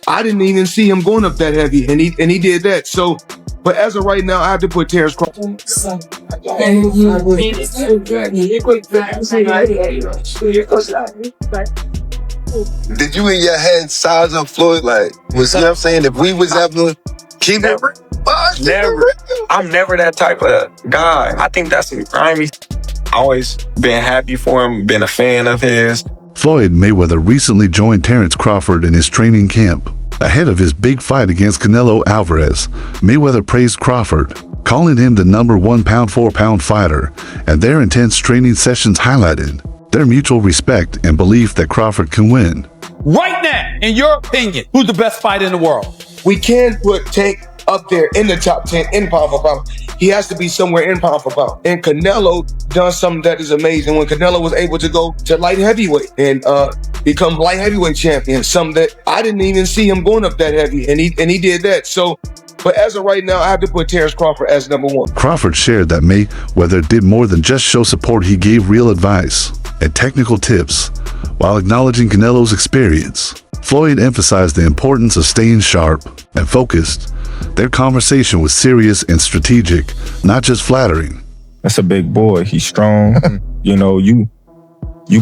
I didn't even see him going up that heavy, and he did that. So, but as of right now, I have to put Terence Crawford. Did you in your head size up Floyd? Like, was you know what I'm saying? If we was ever keep never, never. I'm never that type of guy. I think that's some grimy. Always been happy for him, been a fan of his. Floyd Mayweather recently joined Terence Crawford in his training camp. Ahead of his big fight against Canelo Alvarez, Mayweather praised Crawford, calling him the #1 pound-for-pound fighter, and their intense training sessions highlighted their mutual respect and belief that Crawford can win. Right now, in your opinion, who's the best fighter in the world? We can put Tank up there in the top 10 in pound for pound. He has to be somewhere in pound for pound. And Canelo done something that is amazing when Canelo was able to go to light heavyweight and become light heavyweight champion, something that I didn't even see him going up that heavy, and he did that. So, but as of right now, I have to put Terence Crawford as #1. Crawford shared that Mayweather did more than just show support. He gave real advice and technical tips while acknowledging Canelo's experience. Floyd emphasized the importance of staying sharp and focused. Their conversation was serious and strategic, not just flattering. That's a big boy. He's strong. You know, you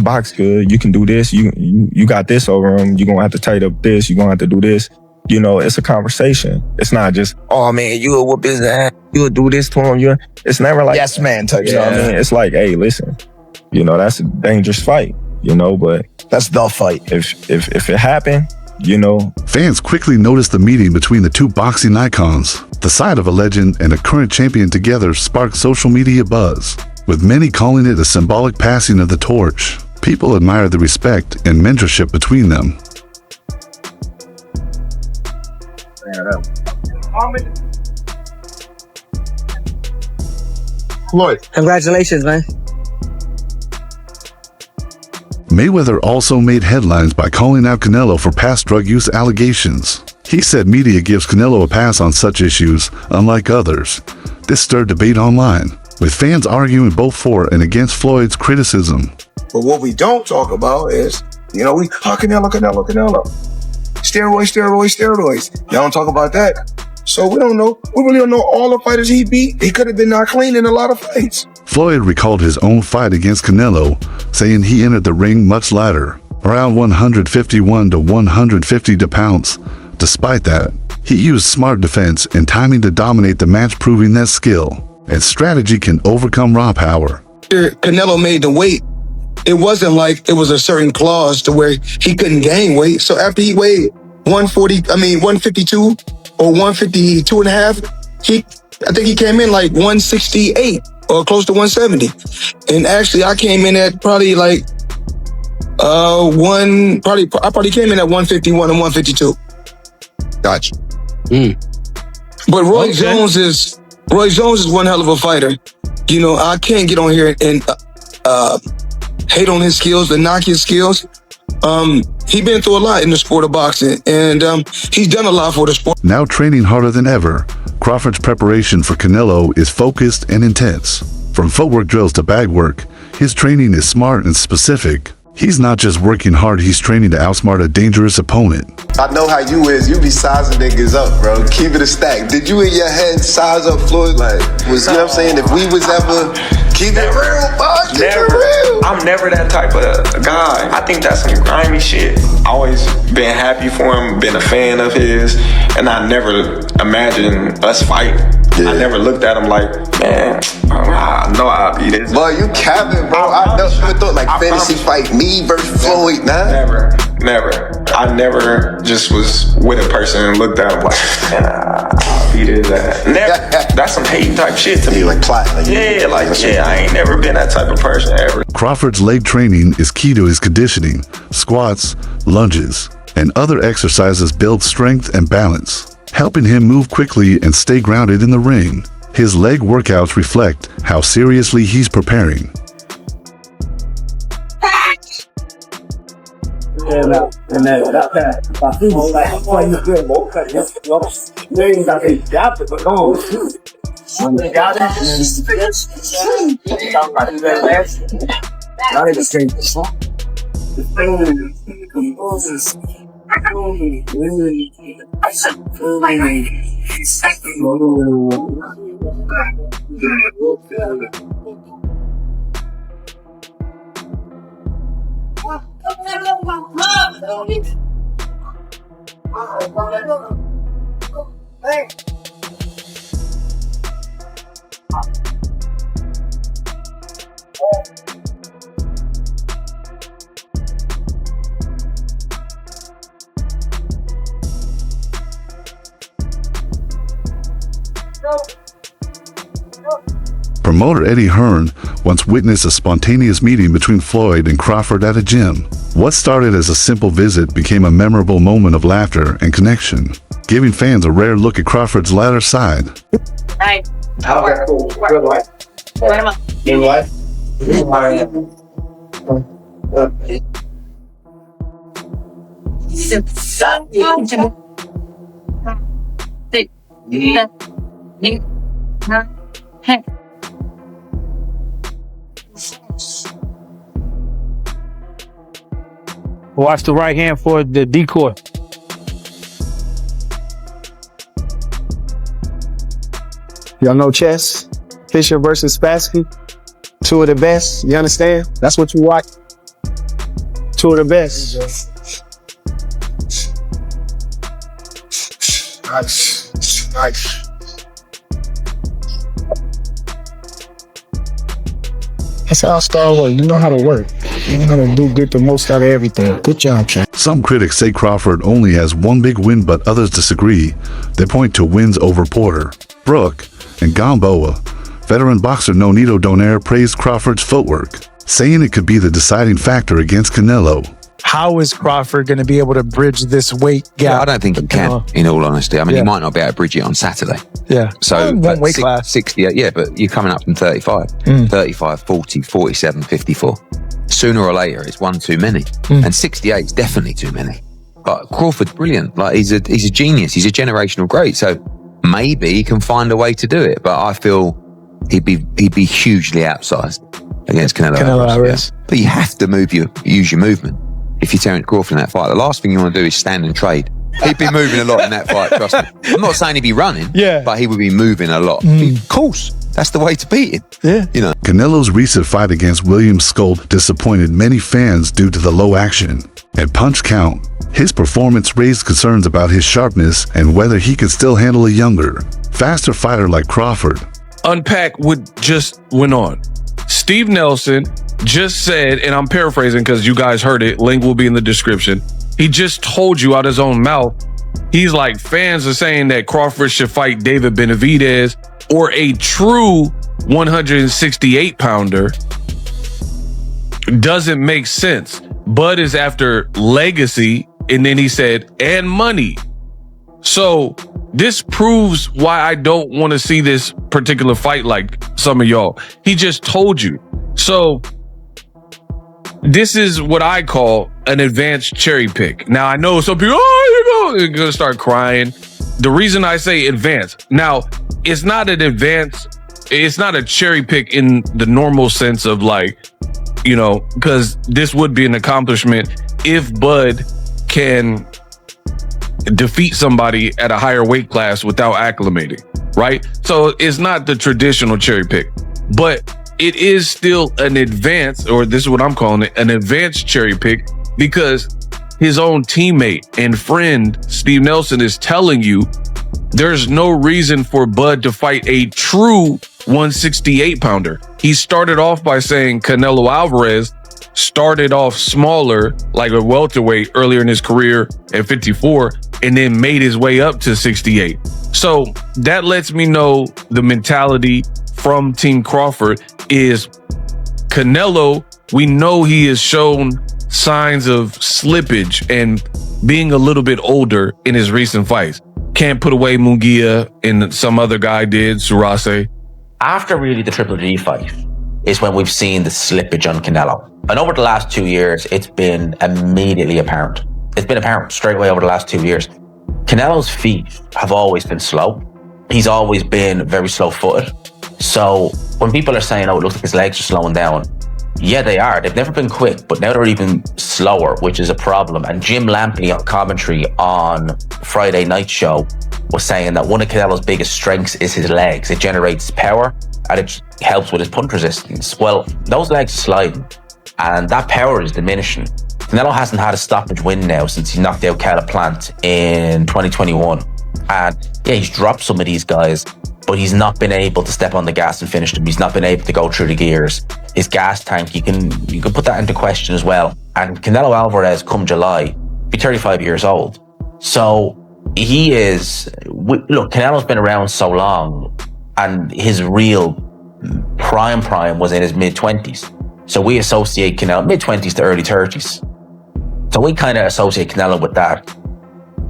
box good. You can do this. You got this over him. You're going to have to tighten up this. You're going to have to do this. You know, it's a conversation. It's not just, oh man, you'll whoop his ass. You'll do this to him. It's never like, yes man type. You know what I mean? It's like, hey, listen, you know, that's a dangerous fight, you know, but that's the fight. If it happened, you know. Fans quickly noticed the meeting between the two boxing icons. The sight of a legend and a current champion together sparked social media buzz, with many calling it a symbolic passing of the torch. People admired the respect and mentorship between them. Floyd, congratulations, man. Mayweather also made headlines by calling out Canelo for past drug use allegations. He said media gives Canelo a pass on such issues, unlike others. This stirred debate online, with fans arguing both for and against Floyd's criticism. But what we don't talk about is, you know, Canelo. Steroids. Y'all don't talk about that. So we don't know. We really don't know all the fighters he beat. He could have been not clean in a lot of fights. Floyd recalled his own fight against Canelo, saying he entered the ring much lighter, around 151 to 150 pounds. Despite that, he used smart defense and timing to dominate the match, proving that skill and strategy can overcome raw power. Canelo made the weight. It wasn't like it was a certain clause to where he couldn't gain weight. So after he weighed 152 or 152 and a half, I think he came in like 168 or close to 170. And actually I came in at probably like I probably came in at 151 and 152. Gotcha. But Roy Jones is one hell of a fighter. You know, I can't get on here and hate on his skills and knock his skills. He's been through a lot in the sport of boxing, and he's done a lot for the sport. Now training harder than ever, Crawford's preparation for Canelo is focused and intense. From footwork drills to bag work, his training is smart and specific. He's not just working hard, he's training to outsmart a dangerous opponent. I know how you is. You be sizing niggas up, bro. Keep it a stack. Did you in your head size up Floyd? Like, you know what I'm saying? If we was ever keep it real, boss. Keep it real. I'm never that type of guy. I think that's some grimy shit. Always been happy for him, been a fan of his, and I never imagined us fighting. Yeah. I never looked at him like, man, I know I'll be this. Boy, you capping, bro. I never thought like fantasy fight me versus Floyd, nah. Never. I never just was with a person and looked at him like, man, I'll be this, that. Never. That's some hate type shit to me. Like plot. Like, I ain't never been that type of person ever. Crawford's leg training is key to his conditioning. Squats, lunges, and other exercises build strength and balance, helping him move quickly and stay grounded in the ring. His leg workouts reflect how seriously he's preparing. Promoter Eddie Hearn once witnessed a spontaneous meeting between Floyd and Crawford at a gym. What started as a simple visit became a memorable moment of laughter and connection, giving fans a rare look at Crawford's latter side. Okay, cool. Good life. Good life. Watch the right hand for the decoy. Y'all know chess? Fisher versus Spassky? Two of the best, you understand? That's what you watch. Two of the best. Nice. That's how Star Wars. You know how to work. You know how to get the most out of everything. Good job, Chad. Some critics say Crawford only has one big win, but others disagree. They point to wins over Porter, Brooke, and Gamboa. Veteran boxer Nonito Donaire praised Crawford's footwork, saying it could be the deciding factor against Canelo. How is Crawford going to be able to bridge this weight gap? Yeah, I don't think he can, in all honesty. I mean, he might not be able to bridge it on Saturday. Yeah. So, one weight class. 68, yeah, but you're coming up from 35. 35, 40, 47, 54. Sooner or later, it's one too many. And 68 is definitely too many. But Crawford's brilliant. Like, he's a genius. He's a generational great. So maybe he can find a way to do it. But I feel he'd be hugely outsized against Canelo Alvarez. Yeah. But you have to use your movement. If you're Terence Crawford in that fight, the last thing you want to do is stand and trade. He'd be moving a lot in that fight, trust me. I'm not saying he'd be running, but he would be moving a lot. Of course, that's the way to beat him. Yeah. You know. Canelo's recent fight against William Sculpt disappointed many fans due to the low action. At punch count, his performance raised concerns about his sharpness and whether he could still handle a younger, faster fighter like Crawford. Unpack what just went on. Steve Nelson just said, and I'm paraphrasing because you guys heard it, link will be in the description. He just told you out his own mouth. He's like, fans are saying that Crawford should fight David Benavidez or a true 168 pounder. Doesn't make sense. Bud is after legacy, and then he said, and money. So this proves why I don't want to see this particular fight like some of y'all. He just told you. So this is what I call an advanced cherry pick. Now, I know some people, you're going to start crying. The reason I say advanced, now, it's not an advanced, it's not a cherry pick in the normal sense of like, you know, because this would be an accomplishment if Bud can defeat somebody at a higher weight class without acclimating, right? So it's not the traditional cherry pick, but it is still an advanced, or this is what I'm calling it, an advanced cherry pick, because his own teammate and friend, Steve Nelson, is telling you there's no reason for Bud to fight a true 168 pounder. He started off by saying Canelo Alvarez started off smaller, like a welterweight earlier in his career at 54, and then made his way up to 68. So that lets me know the mentality from Team Crawford is Canelo, we know he has shown signs of slippage and being a little bit older in his recent fights. Can't put away Munguia, and some other guy did, Surase. After really the Triple G fight is when we've seen the slippage on Canelo. And over the last 2 years, it's been immediately apparent. It's been apparent straight away over the last 2 years. Canelo's feet have always been slow. He's always been very slow-footed. So when people are saying, oh, it looks like his legs are slowing down, Yeah, they are. They've never been quick, but now they're even slower, which is a problem. And Jim Lampley on commentary on Friday Night Show was saying that one of Canelo's biggest strengths is his legs. It generates power and it helps with his punch resistance. Well, those legs are sliding and that power is diminishing. Canelo hasn't had a stoppage win now since he knocked out Caleb Plant in 2021. And yeah, he's dropped some of these guys, but he's not been able to step on the gas and finish them. He's not been able to go through the gears. His gas tank, you can put that into question as well. And Canelo Alvarez, come July, be 35 years old. So he is, look, Canelo's been around so long and his real prime was in his mid-20s. So we associate Canelo, mid-20s to early 30s. So we kind of associate Canelo with that.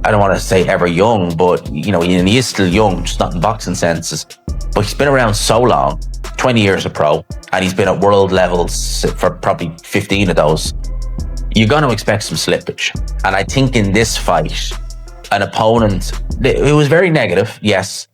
I don't want to say ever young, but you know, he is still young, just not in boxing senses. But he's been around so long, 20 years a pro, and he's been at world levels for probably 15 of those. You're going to expect some slippage. And I think in this fight, an opponent, it was very negative, yes,